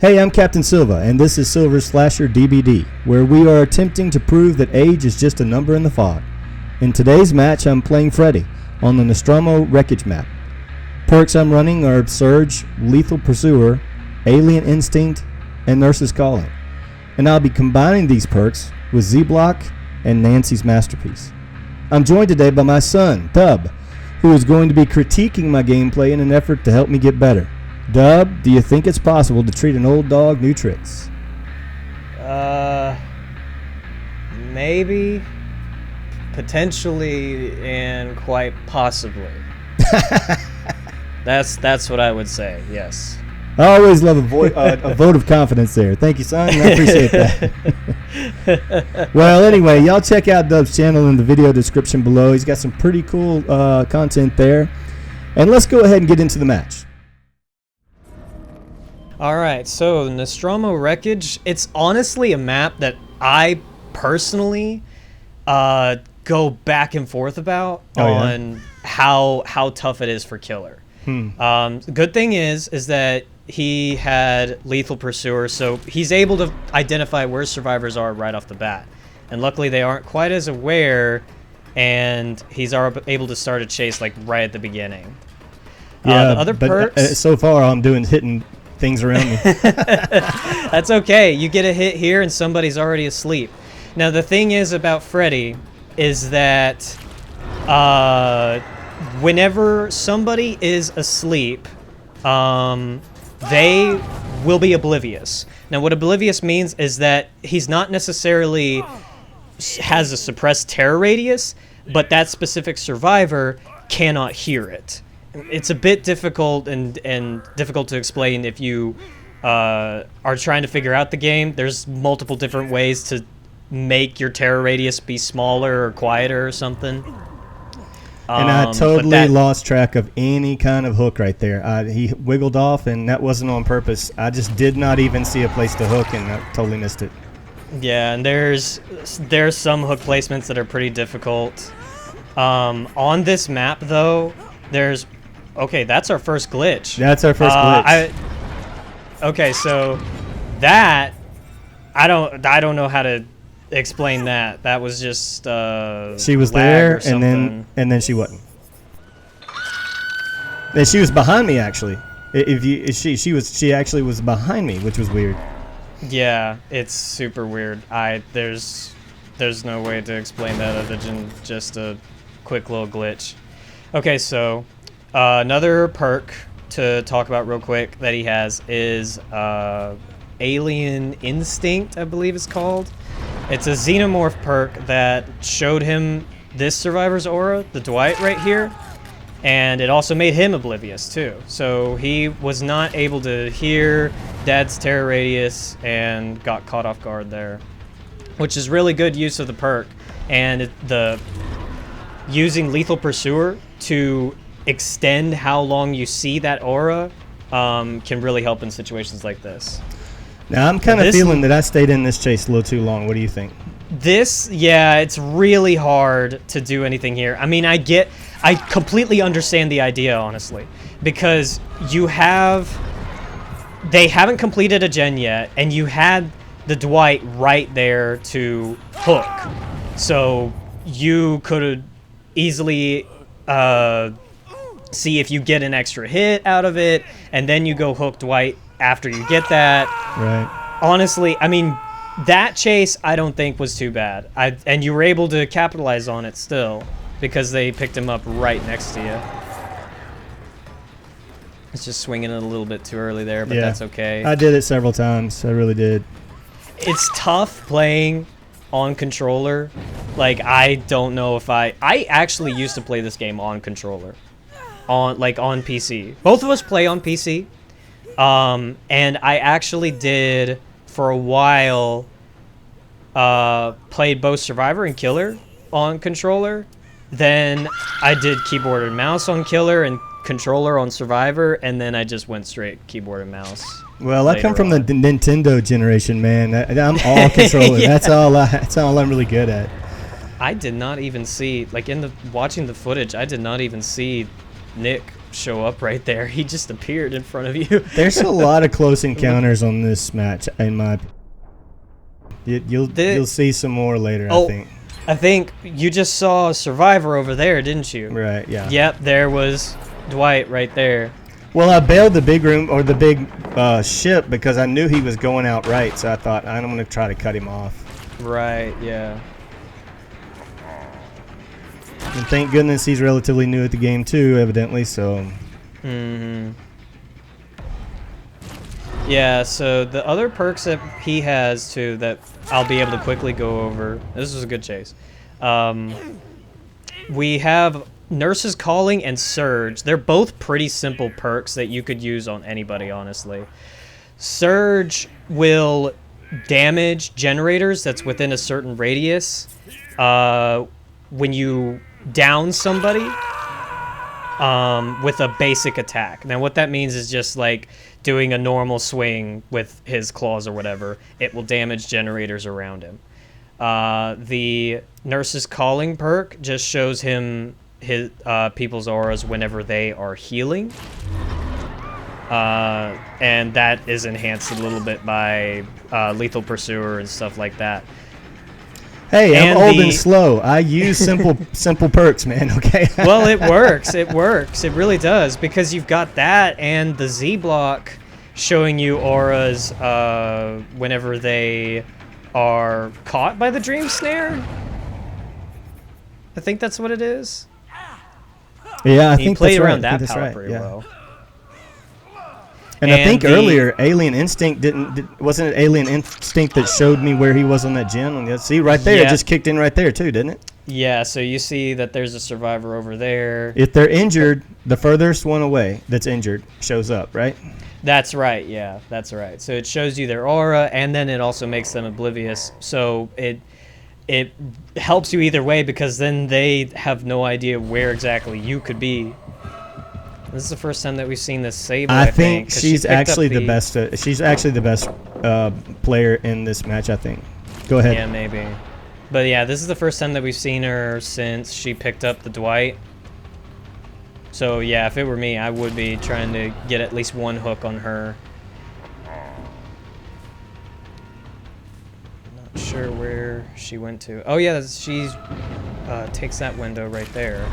Hey, I'm Captain Silva, and this is Silver Slasher DBD, where we are attempting to prove that age is just a number in the fog. In today's match, I'm playing Freddy on the Nostromo Wreckage map. Perks I'm running are Surge, Lethal Pursuer, Alien Instinct, and Nurse's Calling. And I'll be combining these perks with Z-Block and Nancy's Masterpiece. I'm joined today by my son, Dub, who is going to be critiquing my gameplay in an effort to help me get better. Dub, do you think it's possible to treat an old dog new tricks? Maybe, potentially, and quite possibly. That's what I would say, yes. I always love a vote of confidence there. Thank you, son. I appreciate that. Well, anyway, y'all check out Dub's channel in the video description below. He's got some pretty cool content there. And let's go ahead and get into the match. Alright, so Nostromo Wreckage, it's honestly a map that I personally go back and forth about on how tough it is for Killer. The good thing is that he had Lethal Pursuer, so he's able to identify where survivors are right off the bat. And luckily they aren't quite as aware, and he's able to start a chase like right at the beginning. Yeah, the other perks, so far all I'm doing is hitting things around me. That's okay. You get a hit here and somebody's already asleep. Now the thing is about Freddy is that whenever somebody is asleep, they will be oblivious. Now what oblivious means is that he's not necessarily has a suppressed terror radius, but that specific survivor cannot hear it. It's a bit difficult and difficult to explain if you are trying to figure out the game. There's multiple different ways to make your terror radius be smaller or quieter or something. And I totally lost track of any kind of hook right there. He wiggled off, and that wasn't on purpose. I just did not even see a place to hook, and I totally missed it. Yeah, and there's some hook placements that are pretty difficult. On this map, though, there's... Okay, that's our first glitch. That's our first glitch. Okay, so that... I don't know how to explain that. That was just she was there and then she wasn't. And she was behind me actually. She actually was behind me, which was weird. Yeah, it's super weird. There's no way to explain that other than just a quick little glitch. Okay, so another perk to talk about real quick that he has is Alien Instinct, I believe it's called. It's a xenomorph perk that showed him this survivor's aura, the Dwight right here, and it also made him oblivious too. So he was not able to hear Dad's terror radius and got caught off guard there, which is really good use of the perk. And using Lethal Pursuer to extend how long you see that aura can really help in situations like this. Now, I'm kind of feeling that I stayed in this chase a little too long. What do you think? Yeah, it's really hard to do anything here. I mean, I completely understand the idea, honestly, because they haven't completed a gen yet, and you had the Dwight right there to hook. So you could easily see if you get an extra hit out of it, and then you go hook Dwight after you get that. Right. Honestly, I mean, that chase I don't think was too bad. And you were able to capitalize on it still because they picked him up right next to you. It's just swinging it a little bit too early there, but that's okay. I did it several times. I really did. It's tough playing on controller. Like, I don't know if I actually used to play this game on controller. On PC. Both of us play on PC. And I actually did, for a while, played both Survivor and Killer on controller. Then I did keyboard and mouse on Killer and controller on Survivor, and then I just went straight keyboard and mouse. Well, I come from the Nintendo generation, man. I'm all controller. Yeah. That's all I'm really good at. I did not even see, like, watching the footage, I did not even see Nick show up right there. He just appeared in front of you. There's a lot of close encounters on this match, in my you'll see some more later, I think. I think you just saw a survivor over there, didn't you? Right, yeah. Yep, there was Dwight right there. Well, I bailed the big room, or the big ship, because I knew he was going out right, so I thought, I'm going to try to cut him off. Right, yeah. And thank goodness he's relatively new at the game, too, evidently, so... Mm-hmm. Yeah, so the other perks that he has, too, that I'll be able to quickly go over... This was a good chase. We have Nurse's Calling and Surge. They're both pretty simple perks that you could use on anybody, honestly. Surge will damage generators that's within a certain radius when you down somebody with a basic attack. Now, what that means is just like doing a normal swing with his claws or whatever. It will damage generators around him. The Nurse's Calling perk just shows him his people's auras whenever they are healing. And that is enhanced a little bit by Lethal Pursuer and stuff like that. Hey, I'm old and slow. I use simple perks, man, okay? Well, it works. It works. It really does, because you've got that and the Z block showing you auras whenever they are caught by the Dream Snare. I think that's what it is. Yeah, I think played that's around right. that palette pretty well. And I think earlier, Alien Instinct wasn't it Alien Instinct that showed me where he was on that gen? See, right there, it just kicked in right there too, didn't it? Yeah, so you see that there's a survivor over there. If they're injured, the furthest one away that's injured shows up, right? That's right, yeah, that's right. So it shows you their aura, and then it also makes them oblivious. So it helps you either way, because then they have no idea where exactly you could be. This is the first time that we've seen this Sable. I think she's actually the best. She's actually the best player in this match, I think. Go ahead. Yeah, maybe. But yeah, this is the first time that we've seen her since she picked up the Dwight. So yeah, if it were me, I would be trying to get at least one hook on her. Not sure where she went to. Oh yeah, she takes that window right there.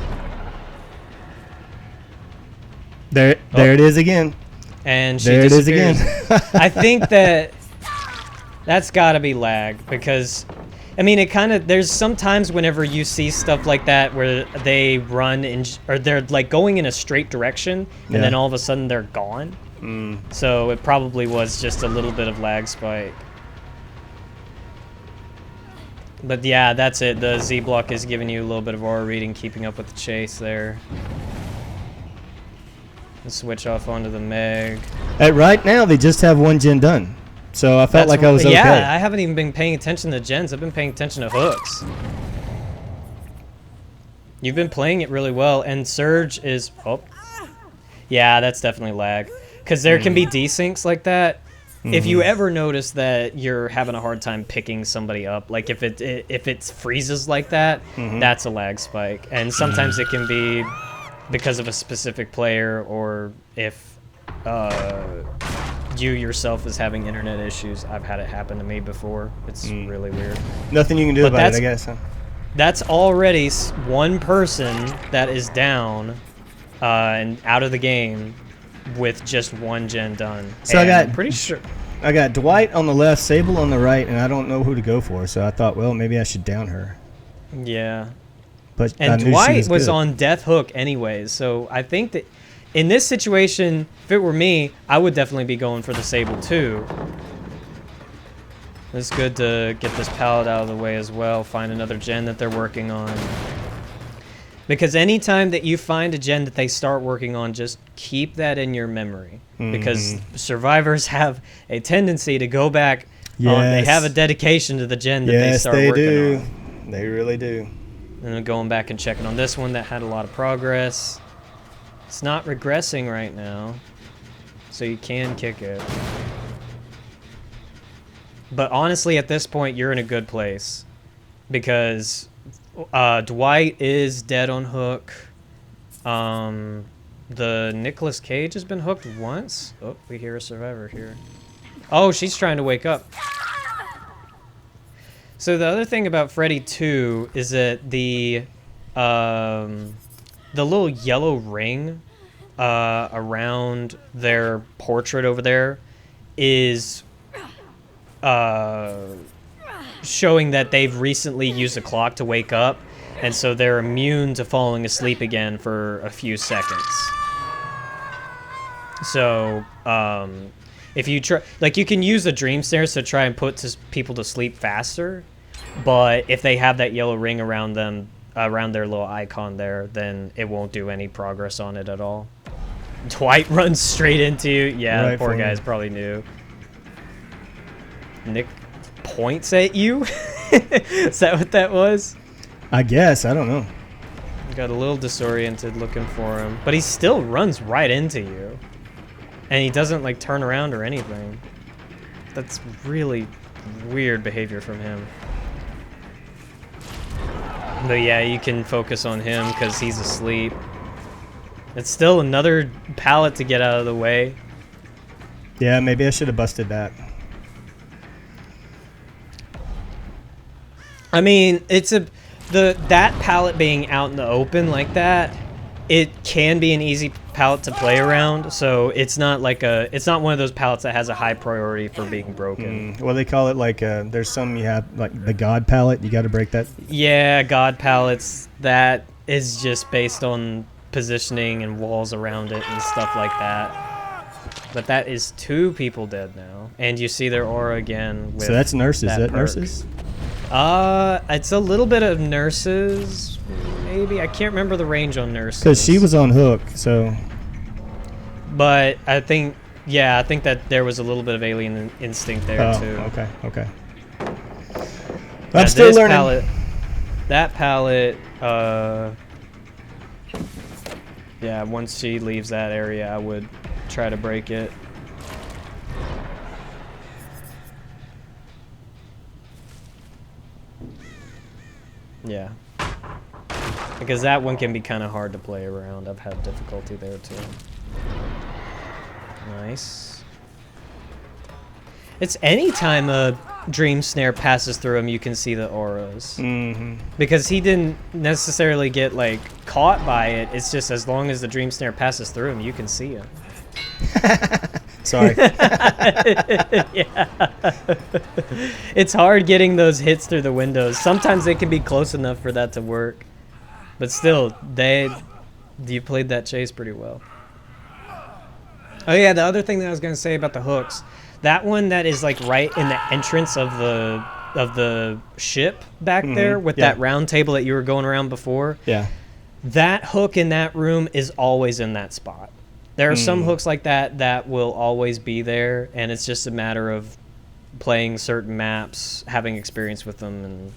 There it is again. And she there disappears. It is again. I think that's got to be lag, because, I mean, it kind of, there's sometimes whenever you see stuff like that where they run or they're like going in a straight direction, and then all of a sudden they're gone. So it probably was just a little bit of lag spike. But yeah, that's it. The Z block is giving you a little bit of aura reading, keeping up with the chase there. Switch off onto the Meg. Right now, they just have one gen done. So I felt like I was okay. Yeah, I haven't even been paying attention to gens. I've been paying attention to hooks. You've been playing it really well, and Surge is... Oh. Yeah, that's definitely lag. Because there can be desyncs like that. If you ever notice that you're having a hard time picking somebody up, like if it freezes like that, that's a lag spike. And sometimes it can be... because of a specific player, or if you yourself is having internet issues. I've had it happen to me before. It's really weird. Nothing you can do about it, I guess. Huh? That's already one person that is down and out of the game with just one gen done. So I'm pretty sure. I got Dwight on the left, Sable on the right, and I don't know who to go for. So I thought, well, maybe I should down her. Yeah. But and Dwight was on Death Hook anyways, so I think that in this situation, if it were me, I would definitely be going for the Sable too. It's good to get this pallet out of the way as well, find another gen that they're working on. Because anytime that you find a gen that they start working on, just keep that in your memory. Because survivors have a tendency to go back on, they have a dedication to the gen that they start working on. Yes, they do. They really do. And then going back and checking on this one that had a lot of progress. It's not regressing right now, so you can kick it. But honestly, at this point, you're in a good place, because Dwight is dead on hook. the Nicolas Cage has been hooked once. Oh, we hear a survivor here. Oh, she's trying to wake up. So the other thing about Freddy 2 is that the little yellow ring around their portrait over there is showing that they've recently used a clock to wake up, and so they're immune to falling asleep again for a few seconds. So if you try, like, you can use the dream snares to try and put people to sleep faster, but if they have that yellow ring around them, around their little icon there, then it won't do any progress on it at all. Dwight runs straight into you. Yeah, right, the poor guy's probably new. Nick points at you? Is that what that was? I guess. I don't know. Got a little disoriented looking for him. But he still runs right into you. And he doesn't, like, turn around or anything. That's really weird behavior from him. But yeah, you can focus on him because he's asleep. It's still another pallet to get out of the way. Yeah, maybe I should have busted that. I mean, it's that pallet being out in the open like that, it can be an easy pallet to play around. So it's not like it's not one of those pallets that has a high priority for being broken. Well, they call it like there's some you have like the God pallet. You got to break that. Yeah, God pallets. That is just based on positioning and walls around it and stuff like that. But that is 2 people dead now, and you see their aura again. With so that's nurses. Is that perk. nurses? It's a little bit of nurses, maybe. I can't remember the range on nurses. Because she was on hook, so. But I think that there was a little bit of alien instinct there too. Okay. I'm still learning. That pallet, yeah, once she leaves that area, I would try to break it. Yeah. Because that one can be kind of hard to play around. I've had difficulty there too. Nice. It's anytime a dream snare passes through him, you can see the auras. Mm-hmm. Because he didn't necessarily get, like, caught by it. It's just as long as the dream snare passes through him, you can see him. Sorry. Yeah. It's hard getting those hits through the windows. Sometimes they can be close enough for that to work. But still, you played that chase pretty well. Oh yeah, the other thing that I was going to say about the hooks. That one that is, like, right in the entrance of the ship back there with that round table that you were going around before. Yeah. That hook in that room is always in that spot. There are some hooks like that will always be there, and it's just a matter of playing certain maps, having experience with them, and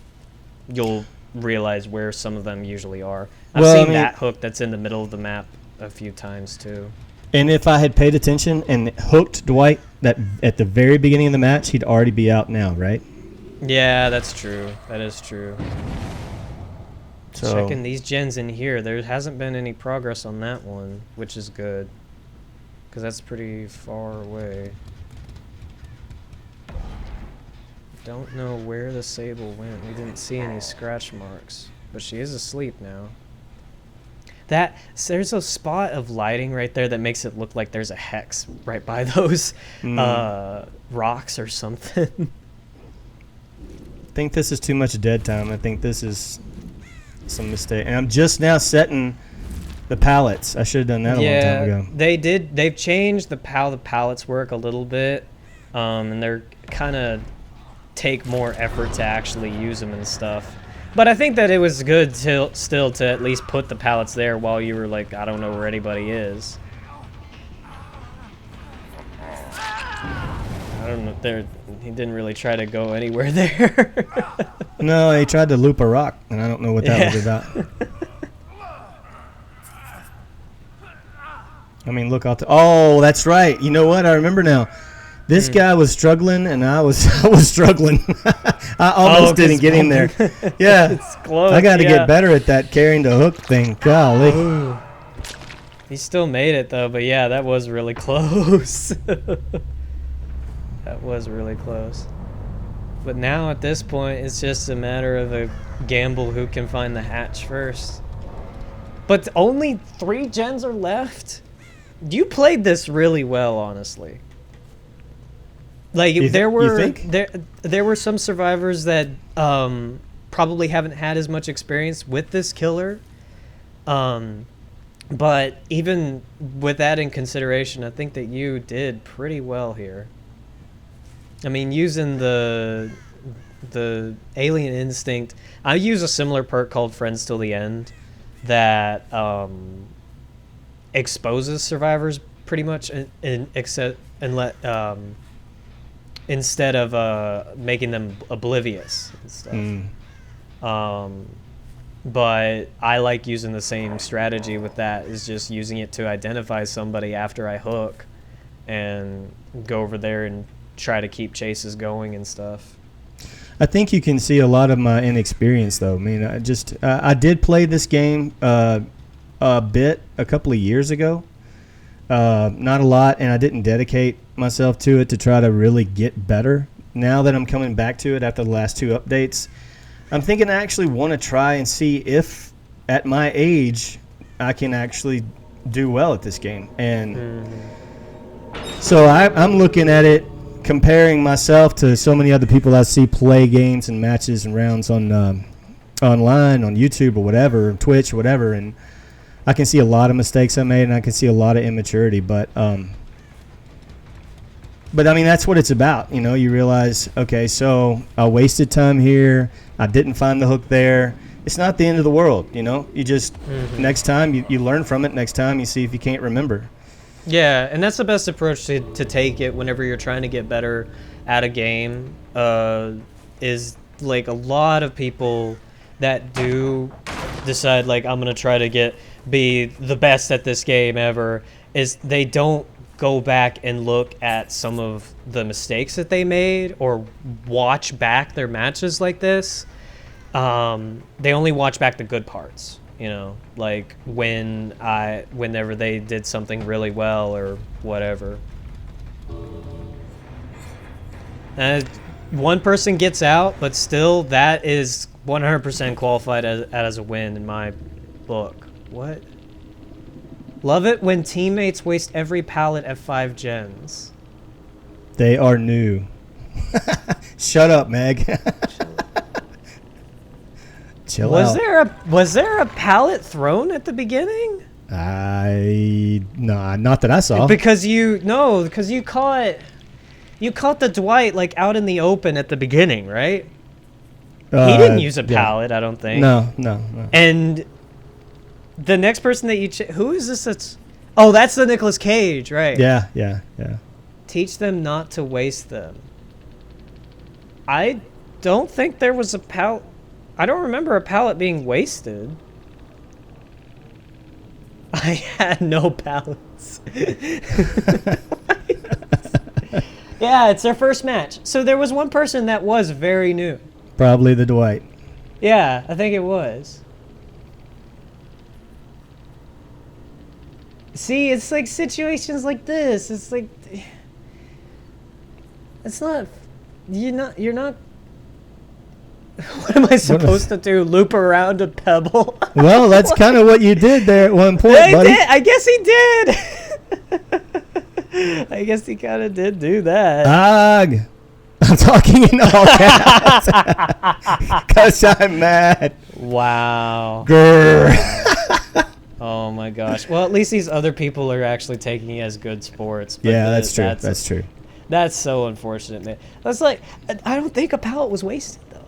you'll realize where some of them usually are. I've seen that hook that's in the middle of the map a few times too. And if I had paid attention and hooked Dwight that at the very beginning of the match, he'd already be out now, right? Yeah, that's true. That is true. So, checking these gens in here, there hasn't been any progress on that one, which is good. Because that's pretty far away. Don't know where the Sable went. We didn't see any scratch marks. But she is asleep now. There's a spot of lighting right there that makes it look like there's a hex right by those rocks or something. I think this is too much dead time. I think this is some mistake. And I'm just now setting the pallets. I should have done that a long time ago. They've changed how the pallets work a little bit. And they're kind of take more effort to actually use them and stuff. But I think that it was good still to at least put the pallets there while you were like, I don't know where anybody is. I don't know. He didn't really try to go anywhere there. No, he tried to loop a rock, and I don't know what that was about. I mean, look out. Oh, that's right. You know what? I remember now. This guy was struggling, and I was struggling. I almost didn't get him there. Yeah, it's close. I got to get better at that carrying the hook thing. Golly. Ooh. He still made it, though, but yeah, that was really close. That was really close. But now, at this point, it's just a matter of a gamble who can find the hatch first. But only 3 gens are left? You played this really well, honestly. Like, there were some survivors that probably haven't had as much experience with this killer. But even with that in consideration, I think that you did pretty well here. I mean, using the alien instinct, I use a similar perk called Friends Till the End that exposes survivors pretty much, instead of making them oblivious and stuff. But I like using the same strategy with that, is just using it to identify somebody after I hook and go over there and try to keep chases going and stuff. I think you can see a lot of my inexperience, though. I mean, I did play this game a couple of years ago. Not a lot, and I didn't dedicate myself to it to try to really get better. Now that I'm coming back to it after the last 2 updates, I'm thinking I actually want to try and see if, at my age, I can actually do well at this game. And so I'm looking at it, comparing myself to so many other people I see play games and matches and rounds on online, on YouTube or whatever, Twitch or whatever, and I can see a lot of mistakes I made, and I can see a lot of immaturity. But I mean, that's what it's about. You know, you realize, okay, so I wasted time here. I didn't find the hook there. It's not the end of the world, you know. You just, next time, you learn from it. Next time, you see if you can't remember. Yeah, and that's the best approach to take it whenever you're trying to get better at a game, is, like, a lot of people that do decide, like, I'm going to try to be the best at this game ever, is they don't go back and look at some of the mistakes that they made or watch back their matches like this. They only watch back the good parts, you know, like whenever they did something really well or whatever. One person gets out, but still that is 100% qualified as a win in my book. What? Love it when teammates waste every pallet at 5 gens. They are new. Shut up, Meg. Chill out. Was there a pallet thrown at the beginning? Not that I saw. Because you caught the Dwight, like, out in the open at the beginning, right? He didn't use a pallet, yeah. I don't think. No. And the next person that who is this? That's the Nicolas Cage, right? Yeah. Teach them not to waste them. I don't think there was a pallet. I don't remember a pallet being wasted. I had no pallets. Yeah, it's their first match. So there was one person that was very new. Probably the Dwight. Yeah, I think it was. See, it's like situations like this. It's like, it's not, you're not, what am I supposed to do? Loop around a pebble? Well, that's kind of what you did there at one point, buddy. I guess he did. I guess he kind of did do that. I'm talking in all caps. Because I'm mad. Wow. Grr. Oh my gosh. Well, at least these other people are actually taking it as good sports. But yeah, that's true. That's true. That's so unfortunate, man. That's like, I don't think a pallet was wasted, though.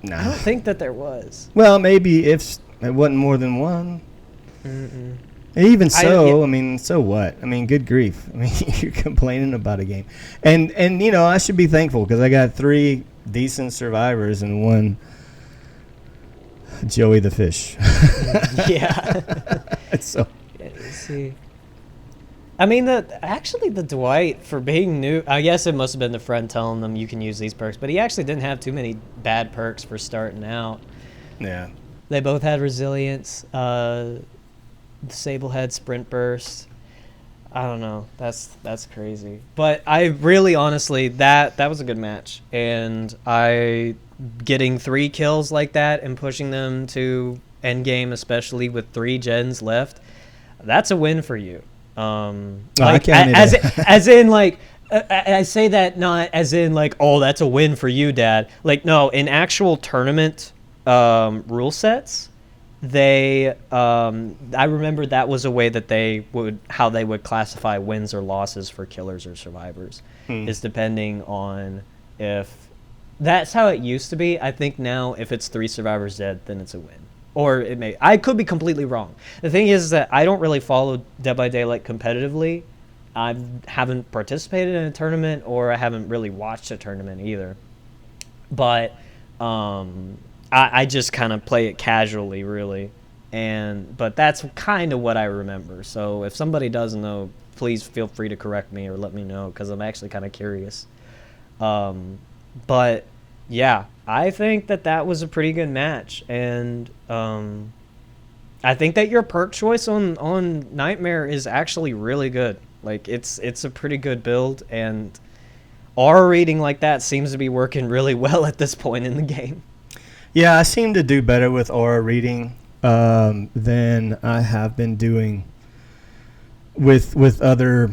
No. I don't think that there was. Well, maybe if it wasn't more than one. Mm-mm. Even so, I mean, so what? I mean, good grief. I mean, you're complaining about a game. And you know, I should be thankful because I got 3 decent survivors and 1 Joey the Fish. Yeah. So. Yeah, let's see. I mean, the Dwight, for being new, I guess it must have been the friend telling them you can use these perks, but he actually didn't have too many bad perks for starting out. Yeah. They both had resilience. Sablehead sprint burst. I don't know. That's crazy. But I really, honestly, that was a good match, and I getting 3 kills like that and pushing them to end game, especially with 3 gens left. That's a win for you. Like as in like. I say that not as in like, oh, that's a win for you, Dad. Like, no, in actual tournament rule sets, they I remember that was a way that how they would classify wins or losses for killers or survivors is depending on if that's how it used to be. I think now if it's 3 survivors dead, then it's a win. Or it may, I could be completely wrong. The thing is that I don't really follow Dead by Daylight competitively. I haven't participated in a tournament, or I haven't really watched a tournament either. But I just kind of play it casually, really. But that's kind of what I remember. So if somebody does know, please feel free to correct me or let me know, because I'm actually kind of curious. But yeah, I think that was a pretty good match, and I think that your perk choice on Nightmare is actually really good. Like, it's a pretty good build, and aura reading like that seems to be working really well at this point in the game. Yeah, I seem to do better with aura reading than I have been doing with other,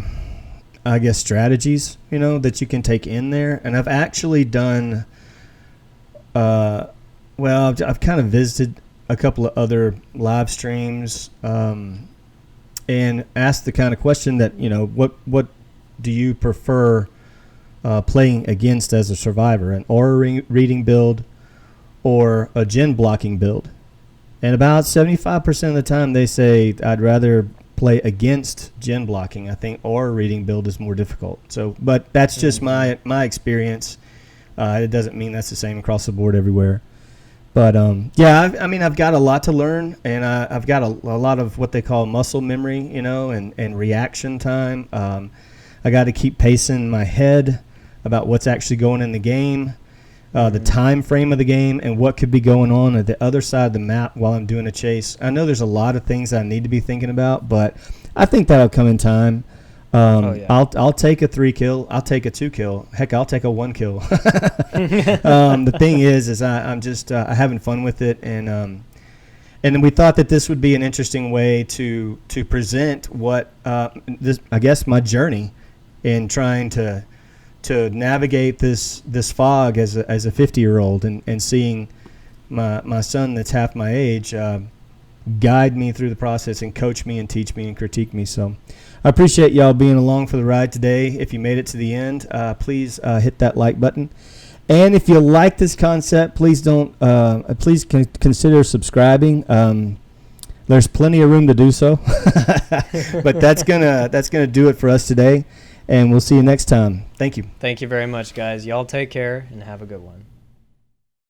I guess, strategies, that you can take in there. And I've actually done, I've kind of visited a couple of other live streams and asked the kind of question that, what do you prefer playing against as a survivor, an aura reading build or a gen blocking build? And about 75% of the time they say I'd rather play against gen blocking. I think aura reading build is more difficult. So, but that's just my experience. It doesn't mean that's the same across the board everywhere. But I've got a lot to learn, and I've got a lot of what they call muscle memory, and reaction time. I got to keep pacing my head about what's actually going in the game, the time frame of the game, and what could be going on at the other side of the map while I'm doing a chase. I know there's a lot of things I need to be thinking about, but I think that'll come in time. I'll take a 3 kill. I'll take a 2 kill. Heck, I'll take a 1 kill. The thing is I'm just having fun with it, and we thought that this would be an interesting way to present what this, I guess, my journey in trying to navigate this fog as a 50-year-old, and seeing my son that's half my age guide me through the process and coach me and teach me and critique me. So I appreciate y'all being along for the ride today. If you made it to the end, please hit that like button. And if you like this concept, please consider subscribing. There's plenty of room to do so, but that's gonna do it for us today. And we'll see you next time. Thank you. Thank you very much, guys. Y'all take care and have a good one.